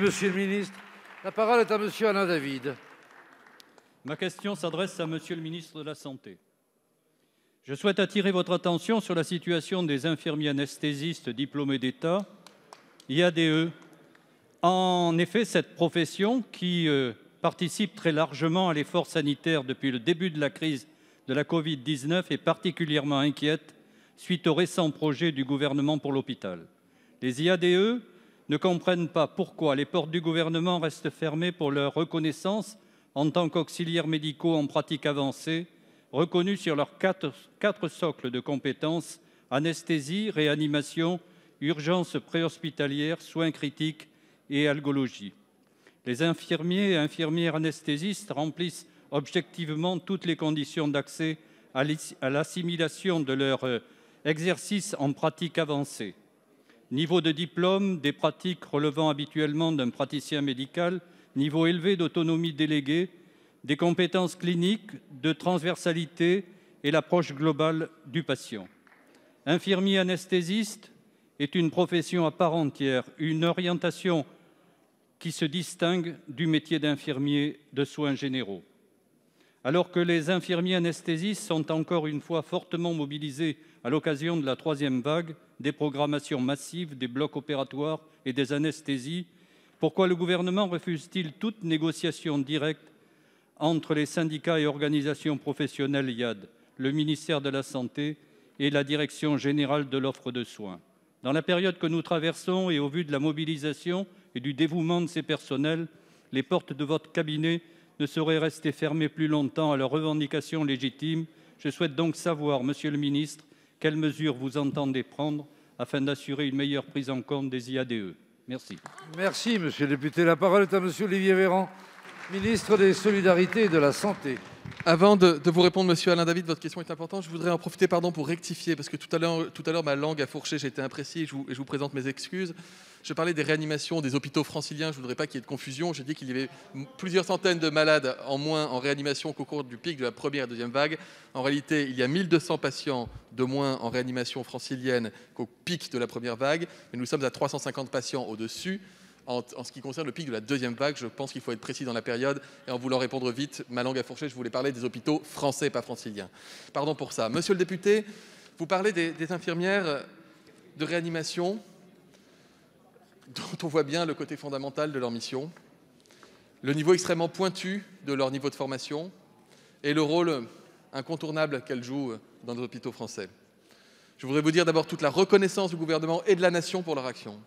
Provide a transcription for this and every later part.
Monsieur le ministre, la parole est à monsieur Alain David. Ma question s'adresse à monsieur le ministre de la Santé. Je souhaite attirer votre attention sur la situation des infirmiers anesthésistes diplômés d'État, IADE. En effet, cette profession qui participe très largement à l'effort sanitaire depuis le début de la crise de la Covid-19 est particulièrement inquiète suite au récent projet du gouvernement pour l'hôpital. Les IADE ne comprennent pas pourquoi les portes du gouvernement restent fermées pour leur reconnaissance en tant qu'auxiliaires médicaux en pratique avancée, reconnus sur leurs quatre socles de compétences: anesthésie, réanimation, urgence préhospitalière, soins critiques et algologie. Les infirmiers et infirmières anesthésistes remplissent objectivement toutes les conditions d'accès à l'assimilation de leur exercice en pratique avancée. Niveau de diplôme, des pratiques relevant habituellement d'un praticien médical, niveau élevé d'autonomie déléguée, des compétences cliniques, de transversalité et l'approche globale du patient. Infirmier anesthésiste est une profession à part entière, une orientation qui se distingue du métier d'infirmier de soins généraux. Alors que les infirmiers anesthésistes sont encore une fois fortement mobilisés à l'occasion de la troisième vague, des programmations massives, des blocs opératoires et des anesthésies, pourquoi le gouvernement refuse-t-il toute négociation directe entre les syndicats et organisations professionnelles IAD, le ministère de la Santé et la Direction générale de l'offre de soins? Dans la période que nous traversons et au vu de la mobilisation et du dévouement de ces personnels, les portes de votre cabinet ne sauraient rester fermées plus longtemps à leurs revendications légitimes. Je souhaite donc savoir, monsieur le ministre, quelles mesures vous entendez prendre afin d'assurer une meilleure prise en compte des IADE. Merci. Merci, monsieur le député. La parole est à monsieur Olivier Véran, ministre des Solidarités et de la Santé. Avant de vous répondre, monsieur Alain David, votre question est importante. Je voudrais en profiter pour rectifier, parce que tout à l'heure, ma langue a fourché, j'ai été imprécis, et je vous présente mes excuses. Je parlais des réanimations des hôpitaux franciliens, je ne voudrais pas qu'il y ait de confusion. J'ai dit qu'il y avait plusieurs centaines de malades en moins en réanimation qu'au cours du pic de la première et deuxième vague. En réalité, il y a 1200 patients de moins en réanimation francilienne qu'au pic de la première vague, mais nous sommes à 350 patients au-dessus. En ce qui concerne le pic de la deuxième vague, je pense qu'il faut être précis dans la période. Et en voulant répondre vite, ma langue a fourché, je voulais parler des hôpitaux français, pas franciliens. Pardon pour ça. Monsieur le député, vous parlez des infirmières de réanimation, dont on voit bien le côté fondamental de leur mission, le niveau extrêmement pointu de leur niveau de formation et le rôle incontournable qu'elles jouent dans nos hôpitaux français. Je voudrais vous dire d'abord toute la reconnaissance du gouvernement et de la nation pour leur action.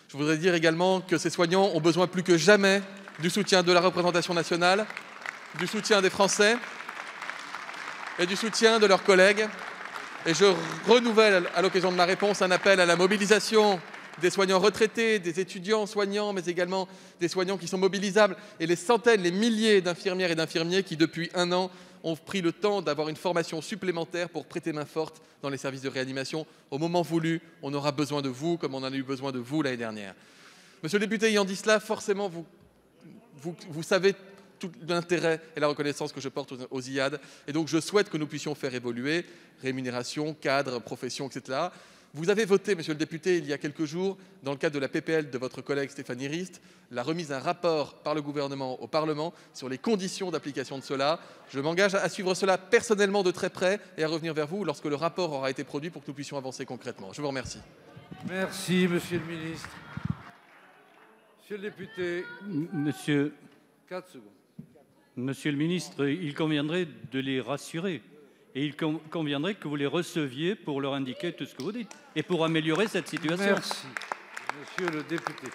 Je voudrais dire également que ces soignants ont besoin plus que jamais du soutien de la représentation nationale, du soutien des Français et du soutien de leurs collègues. Et je renouvelle à l'occasion de ma réponse un appel à la mobilisation des soignants retraités, des étudiants soignants, mais également des soignants qui sont mobilisables, et les centaines, les milliers d'infirmières et d'infirmiers qui, depuis 1 an, ont pris le temps d'avoir une formation supplémentaire pour prêter main forte dans les services de réanimation. Au moment voulu, on aura besoin de vous, comme on en a eu besoin de vous l'année dernière. Monsieur le député, ayant dit cela, forcément, vous savez tout l'intérêt et la reconnaissance que je porte aux IAD, et donc je souhaite que nous puissions faire évoluer rémunération, cadre, profession, etc. Vous avez voté, monsieur le député, il y a quelques jours, dans le cadre de la PPL de votre collègue Stéphanie Rist, la remise d'un rapport par le gouvernement au Parlement sur les conditions d'application de cela. Je m'engage à suivre cela personnellement de très près et à revenir vers vous lorsque le rapport aura été produit pour que nous puissions avancer concrètement. Je vous remercie. Merci, monsieur le ministre. Monsieur le député, Monsieur 4 secondes. Monsieur le ministre, il conviendrait de les rassurer. Et il conviendrait que vous les receviez pour leur indiquer tout ce que vous dites et pour améliorer cette situation. Merci, monsieur le député.